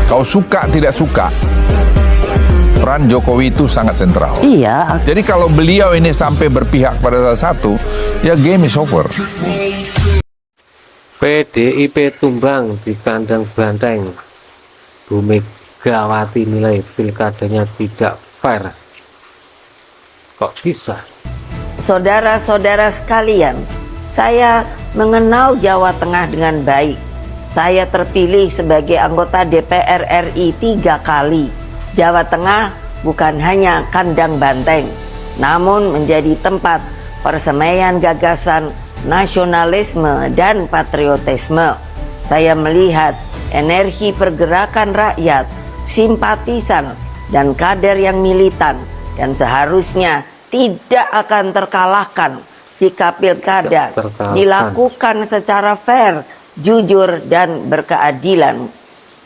Kau suka tidak suka, peran Jokowi itu sangat sentral. Iya. Jadi kalau beliau ini sampai berpihak pada salah satu, ya game is over. PDIP tumbang di kandang banteng. Bu Megawati nilai pilkadanya tidak fair. Kok bisa? Saudara-saudara sekalian, saya mengenal Jawa Tengah dengan baik. Saya terpilih sebagai anggota DPR RI 3 kali. Jawa Tengah bukan hanya kandang banteng, namun menjadi tempat persemaian gagasan nasionalisme dan patriotisme. Saya melihat energi pergerakan rakyat, simpatisan, dan kader yang militan, dan seharusnya tidak akan terkalahkan jika pilkada dilakukan secara fair, jujur, dan berkeadilan.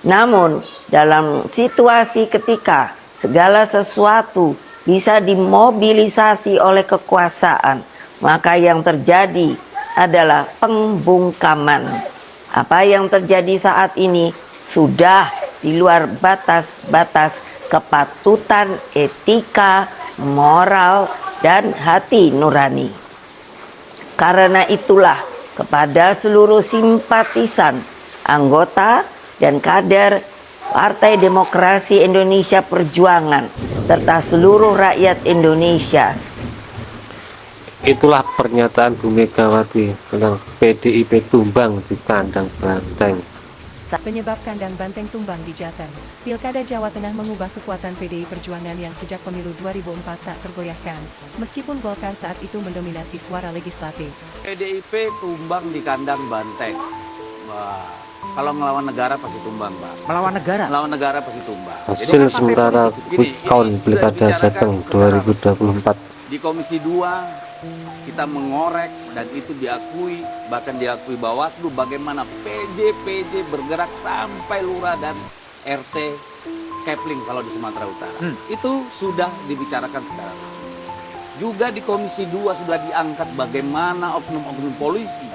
Namun dalam situasi ketika segala sesuatu bisa dimobilisasi oleh kekuasaan, maka yang terjadi adalah pembungkaman. Apa yang terjadi saat ini sudah di luar batas-batas kepatutan etika, moral, dan hati nurani. Karena itulah kepada seluruh simpatisan, anggota, dan kader Partai Demokrasi Indonesia Perjuangan serta seluruh rakyat Indonesia. Itulah pernyataan Bu Megawati tentang PDIP tumbang di kandang banteng. Penyebab kandang banteng tumbang di Jateng. Pilkada Jawa Tengah mengubah kekuatan PDI Perjuangan yang sejak pemilu 2004 tak tergoyahkan, meskipun Golkar saat itu mendominasi suara legislatif. PDIP tumbang di kandang banteng. Wah, kalau melawan negara pasti tumbang, Pak. Melawan negara? Melawan negara pasti tumbang. Hasil sementara quick count Pilkada Jateng 2024. Di Komisi 2 kita mengorek dan itu diakui, bahkan diakui Bawaslu bagaimana PJ bergerak sampai lurah dan RT Kepling kalau di Sumatera Utara. Itu sudah dibicarakan secara resmi. Juga di Komisi 2 sudah diangkat bagaimana oknum-oknum polisi,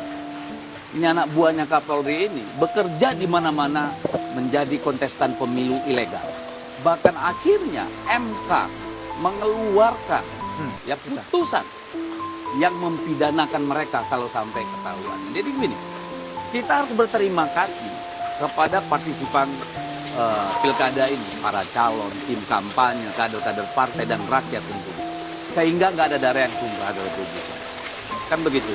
ini anak buahnya Kapolri ini, bekerja di mana-mana menjadi kontestan pemilu ilegal. Bahkan akhirnya MK mengeluarkan putusan yang mempidanakan mereka kalau sampai ketahuan. Jadi begini, kita harus berterima kasih kepada partisipan pilkada ini, para calon, tim kampanye, kader-kader partai dan rakyat tentunya. Sehingga nggak ada darah yang tumpah di Republik. Kan begitu.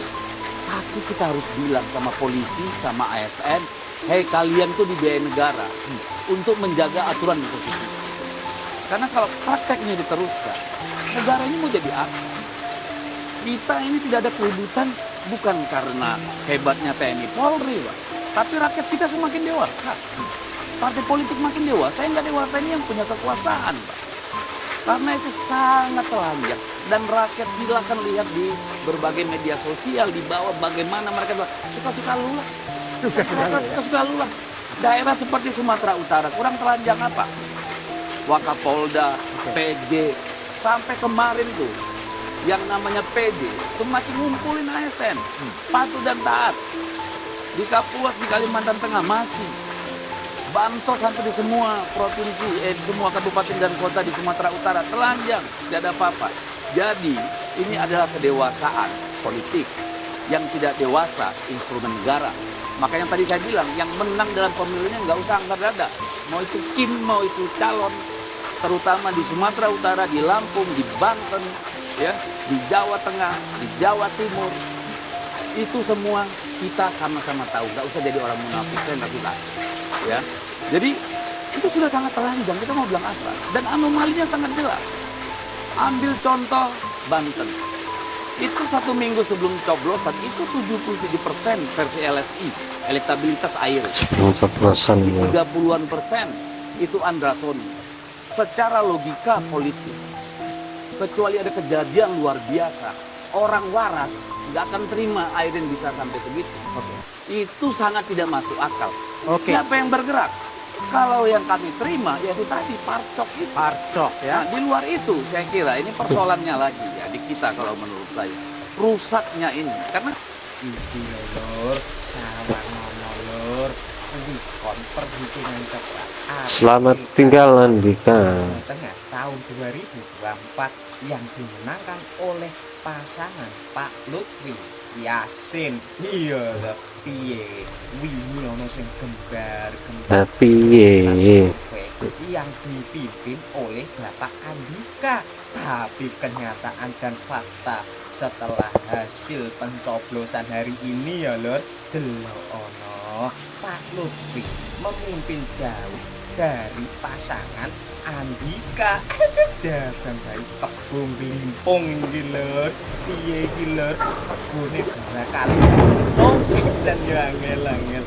Tapi kita harus bilang sama polisi, sama ASN, hei kalian tuh dibiayai negara untuk menjaga aturan yang positif. Karena kalau praktek ini diteruskan, negara ini mau jadi apa? Kita ini tidak ada keributan bukan karena hebatnya TNI Polri, Pak. Tapi rakyat kita semakin dewasa. Partai politik makin dewasa, yang nggak dewasa ini yang punya kekuasaan, Pak. Karena itu sangat telanjang. Dan rakyat silakan lihat di berbagai media sosial, di bawah bagaimana mereka suka-suka lu lah. Suka-suka lu lah. Daerah seperti Sumatera Utara, kurang telanjang apa? Wakapolda, PJ, sampai kemarin tuh yang namanya PJ itu masih ngumpulin ASN, patuh dan taat. Di Kapuas, di Kalimantan Tengah masih. Bansos sampai di semua provinsi, di semua kabupaten dan kota di Sumatera Utara telanjang, tidak ada apa-apa. Jadi ini adalah kedewasaan politik. Yang tidak dewasa instrumen negara. Makanya tadi saya bilang yang menang dalam pemilunya nggak usah angkat dada. Mau itu Kim, mau itu calon, terutama di Sumatera Utara, di Lampung, di Banten, ya, di Jawa Tengah, di Jawa Timur, itu semua kita sama-sama tahu. Nggak usah jadi orang munafik, saya nggak suka. Ya, jadi itu sudah sangat telanjang. Kita mau bilang apa? Dan anomalinya sangat jelas. Ambil contoh Banten. Itu 1 minggu sebelum coblosan itu 77% versi LSI elektabilitas air. 30-an persen itu Andrasoni. Secara logika politik, kecuali ada kejadian luar biasa, orang waras nggak akan terima Airin bisa sampai segitu. Itu sangat tidak masuk akal. Siapa yang bergerak? Kalau yang kami terima yaitu tadi parcok itu. Parcok ya. Nah, di luar itu saya kira ini persoalannya lagi ya di kita kalau menurut saya. Rusaknya ini karena Iki lur, sabar ngomong lur. lakon perhitungan cepat Selamat tinggal Andika. Tengah tahun 2024 yang dimenangkan oleh pasangan Pak Lutfi Yasin. Iya lho, piye wingi ono sing gembar-gembar Piye? yang dipimpin oleh Bapak Andika. Tapi kenyataan dan fakta setelah hasil pencoblosan hari ini ya lor, delok ono Pak Lutfi memimpin jauh dari pasangan Andika. Jagan dari kebun limpung iki lur. Piye iki lur? Kebune kali untung jan yo angel-angel.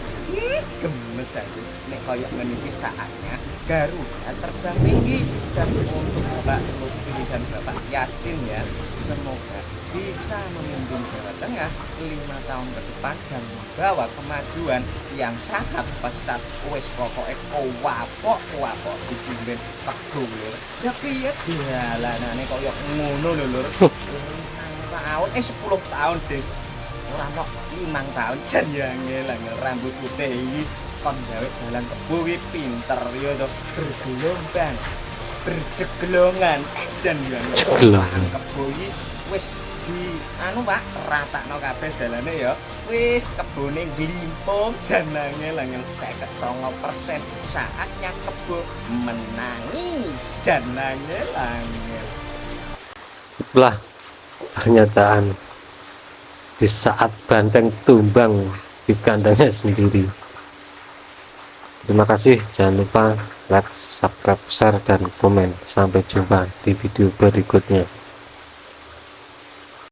Gemes aku nek koyo ngene iki saatnya Garuda terbang tinggi. Dan untuk Bapak Lutfi dan Bapak Yasin ya, semoga bisa memimpin Jawa Tengah 5 tahun ke depan dan membawa kemajuan yang sangat pesat. Wes pokoknya wapok dipimpin teguh lur. Ya piye dalanane koyo ngono lho lur. 10 tahun deh. Ora mau 5 tahun jan ya angel rambut putih iki kon gawe dalan kebo iki pinter ya to, bergelombang berjeglongan jan ya kebo iki wis di Pak ratakno kabeh dalane ya, wis kebone glimpung jan angel 59%. Saatnya kebo menangis jan angel. Itulah pernyataan di saat banteng tumbang di kandangnya sendiri. Terima kasih, jangan lupa like, subscribe, share, dan komen. Sampai jumpa di video berikutnya.